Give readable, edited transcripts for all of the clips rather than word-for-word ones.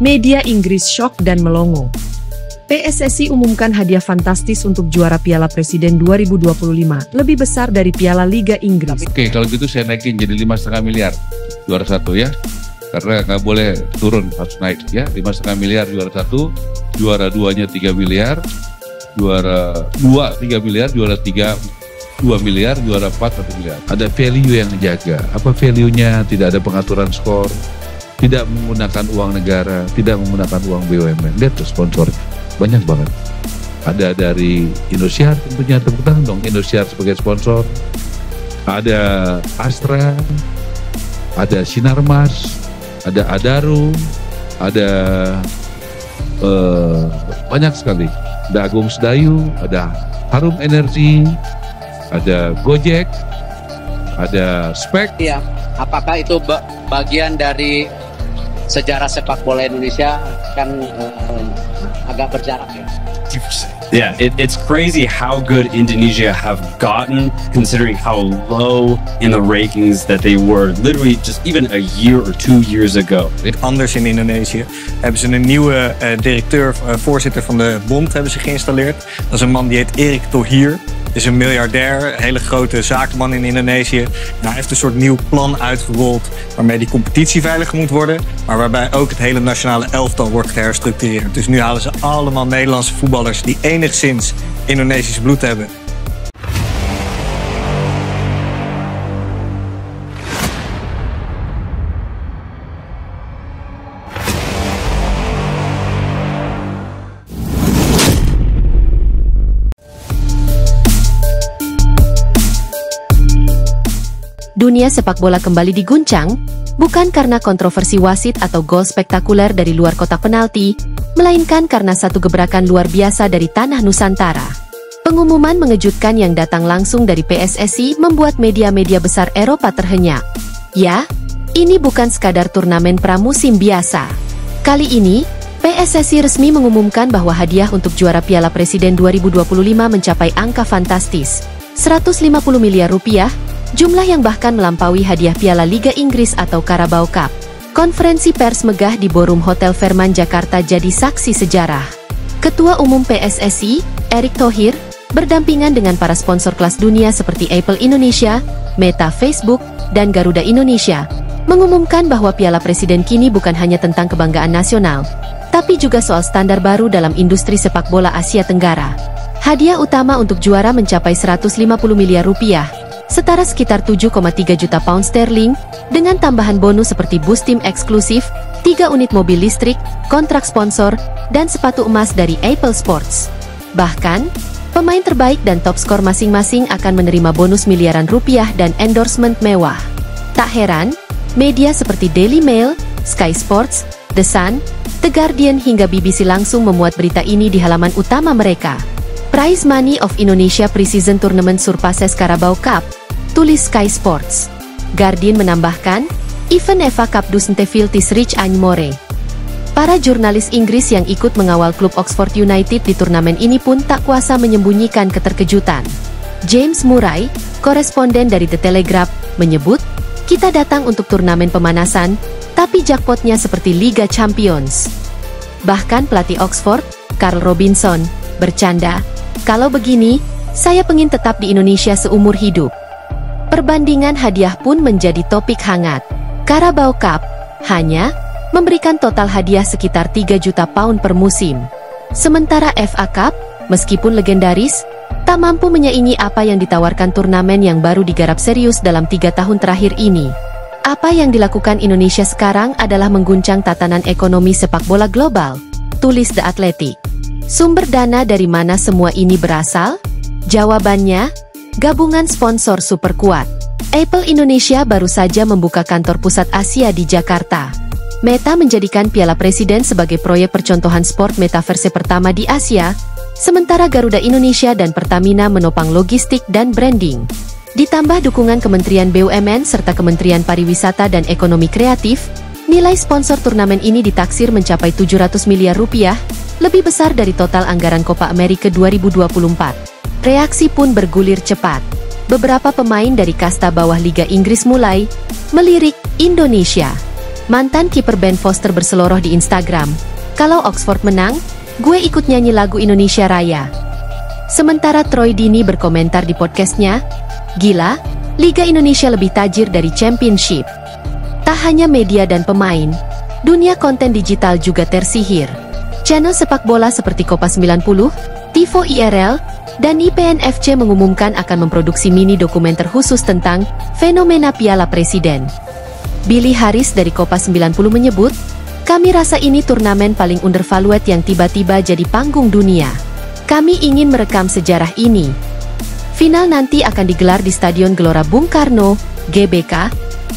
Media Inggris syok dan melongo. PSSI umumkan hadiah fantastis untuk juara Piala Presiden 2025, lebih besar dari Piala Liga Inggris. Oke, kalau gitu saya naikin jadi 5,5 miliar juara satu ya. Karena nggak boleh turun, harus naik ya. 5,5 miliar juara satu, juara duanya 3 miliar, juara 2 3 miliar, juara 3 2 miliar, juara 4 1 miliar. Ada value yang dijaga. Apa value-nya? Tidak ada pengaturan skor, tidak menggunakan uang negara, tidak menggunakan uang BUMN. Lihat tuh sponsornya, banyak banget. Ada dari Indosiar tentunya, tepuk tangan dong Indosiar sebagai sponsor. Ada Astra, ada Sinarmas, ada Adaro, ada banyak sekali. Ada Agung Sedayu, ada Harum Energi, ada Gojek, ada Spek. Iya, apakah itu bagian dari sejarah sepak bola Indonesia? Kan agak berjarak ya. Yeah, it's crazy how good Indonesia have gotten, considering how low in the rankings that they were literally just even a year or 2 years ago. Anders in Indonesië hebben ze een nieuwe voorzitter van de bond hebben ze geïnstalleerd. Dat is een man die heet Erick Thohir. Is een miljardair, een hele grote zakenman in Indonesië. Hij heeft een soort nieuw plan uitgerold waarmee die competitie veiliger moet worden, maar waarbij ook het hele nationale elftal wordt geherstructureerd. Dus nu halen ze allemaal Nederlandse voetballers die enigszins Indonesisch bloed hebben. Dunia sepak bola kembali diguncang, bukan karena kontroversi wasit atau gol spektakuler dari luar kotak penalti, melainkan karena satu gebrakan luar biasa dari tanah Nusantara. Pengumuman mengejutkan yang datang langsung dari PSSI membuat media-media besar Eropa terhenyak. Ya, ini bukan sekadar turnamen pramusim biasa. Kali ini, PSSI resmi mengumumkan bahwa hadiah untuk juara Piala Presiden 2025 mencapai angka fantastis, 150 miliar rupiah, jumlah yang bahkan melampaui hadiah Piala Liga Inggris atau Carabao Cup. Konferensi pers megah di Ballroom Hotel Fairmont Jakarta jadi saksi sejarah. Ketua Umum PSSI, Erick Thohir, berdampingan dengan para sponsor kelas dunia seperti Apple Indonesia, Meta Facebook, dan Garuda Indonesia, mengumumkan bahwa Piala Presiden kini bukan hanya tentang kebanggaan nasional, tapi juga soal standar baru dalam industri sepak bola Asia Tenggara. Hadiah utama untuk juara mencapai 150 miliar rupiah, setara sekitar 7,3 juta pound sterling, dengan tambahan bonus seperti bus tim eksklusif, 3 unit mobil listrik, kontrak sponsor, dan sepatu emas dari Apple Sports. Bahkan, pemain terbaik dan top skor masing-masing akan menerima bonus miliaran rupiah dan endorsement mewah. Tak heran, media seperti Daily Mail, Sky Sports, The Sun, The Guardian hingga BBC langsung memuat berita ini di halaman utama mereka. Prize money of Indonesia Pre-Season Tournament surpasses Carabao Cup, tulis Sky Sports. Guardian menambahkan, event FA Cup doesn't feel this rich anymore. Para jurnalis Inggris yang ikut mengawal klub Oxford United di turnamen ini pun tak kuasa menyembunyikan keterkejutan. James Murray, koresponden dari The Telegraph, menyebut, kita datang untuk turnamen pemanasan, tapi jackpotnya seperti Liga Champions. Bahkan pelatih Oxford, Carl Robinson, bercanda, kalau begini, saya pengen tetap di Indonesia seumur hidup. Perbandingan hadiah pun menjadi topik hangat. Carabao Cup hanya memberikan total hadiah sekitar 3 juta pound per musim. Sementara FA Cup, meskipun legendaris, tak mampu menyaingi apa yang ditawarkan turnamen yang baru digarap serius dalam 3 tahun terakhir ini. Apa yang dilakukan Indonesia sekarang adalah mengguncang tatanan ekonomi sepak bola global, tulis The Athletic. Sumber dana dari mana semua ini berasal? Jawabannya, gabungan sponsor super kuat. Apple Indonesia baru saja membuka kantor pusat Asia di Jakarta. Meta menjadikan Piala Presiden sebagai proyek percontohan sport metaverse pertama di Asia, sementara Garuda Indonesia dan Pertamina menopang logistik dan branding. Ditambah dukungan Kementerian BUMN serta Kementerian Pariwisata dan Ekonomi Kreatif, nilai sponsor turnamen ini ditaksir mencapai 700 miliar rupiah, lebih besar dari total anggaran Copa America 2024. Reaksi pun bergulir cepat. Beberapa pemain dari kasta bawah Liga Inggris mulai melirik Indonesia. Mantan kiper Ben Foster berseloroh di Instagram, "Kalau Oxford menang, gue ikut nyanyi lagu Indonesia Raya." Sementara Troy Deeney berkomentar di podcastnya, "Gila, Liga Indonesia lebih tajir dari Championship." Tak hanya media dan pemain, dunia konten digital juga tersihir. Channel sepak bola seperti Copa 90, Tifo IRL, dan IPNFC mengumumkan akan memproduksi mini dokumenter khusus tentang fenomena Piala Presiden. Billy Harris dari Copa 90 menyebut, "Kami rasa ini turnamen paling undervalued yang tiba-tiba jadi panggung dunia. Kami ingin merekam sejarah ini." Final nanti akan digelar di Stadion Gelora Bung Karno, GBK,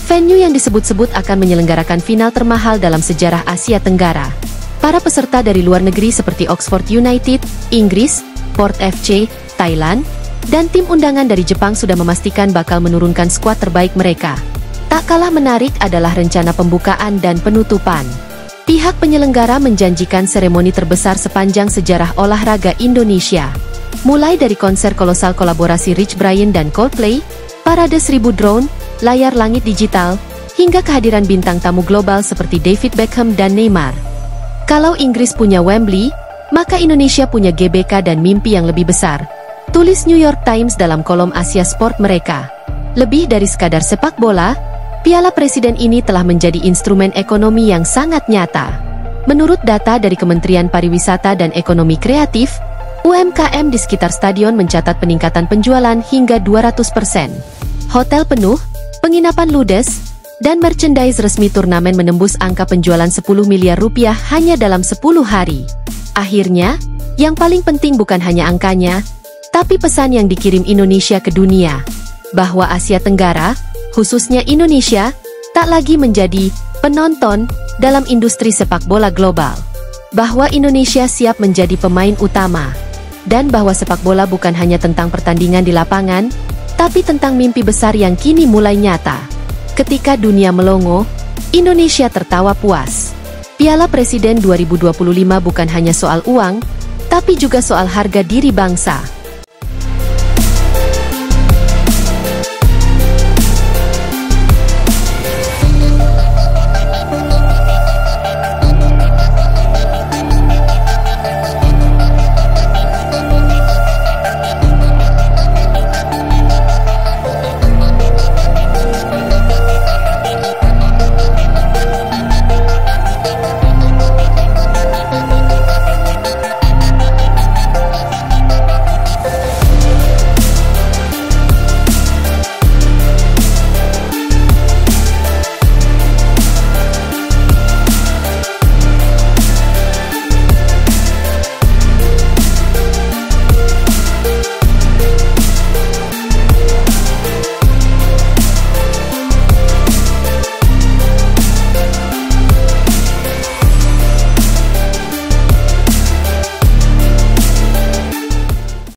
venue yang disebut-sebut akan menyelenggarakan final termahal dalam sejarah Asia Tenggara. Para peserta dari luar negeri seperti Oxford United, Inggris, Port FC, Thailand, dan tim undangan dari Jepang sudah memastikan bakal menurunkan skuad terbaik mereka. Tak kalah menarik adalah rencana pembukaan dan penutupan. Pihak penyelenggara menjanjikan seremoni terbesar sepanjang sejarah olahraga Indonesia. Mulai dari konser kolosal kolaborasi Rich Brian dan Coldplay, parade 1000 drone, layar langit digital, hingga kehadiran bintang tamu global seperti David Beckham dan Neymar. Kalau Inggris punya Wembley, maka Indonesia punya GBK dan mimpi yang lebih besar, tulis New York Times dalam kolom Asia Sport mereka. Lebih dari sekadar sepak bola, Piala Presiden ini telah menjadi instrumen ekonomi yang sangat nyata. Menurut data dari Kementerian Pariwisata dan Ekonomi Kreatif, UMKM di sekitar stadion mencatat peningkatan penjualan hingga 200%. Hotel penuh, penginapan ludes, dan merchandise resmi turnamen menembus angka penjualan 10 miliar rupiah hanya dalam 10 hari. Akhirnya, yang paling penting bukan hanya angkanya, tapi pesan yang dikirim Indonesia ke dunia, bahwa Asia Tenggara, khususnya Indonesia, tak lagi menjadi penonton dalam industri sepak bola global. Bahwa Indonesia siap menjadi pemain utama. Dan bahwa sepak bola bukan hanya tentang pertandingan di lapangan, tapi tentang mimpi besar yang kini mulai nyata. Ketika dunia melongo, Indonesia tertawa puas. Piala Presiden 2025 bukan hanya soal uang, tapi juga soal harga diri bangsa.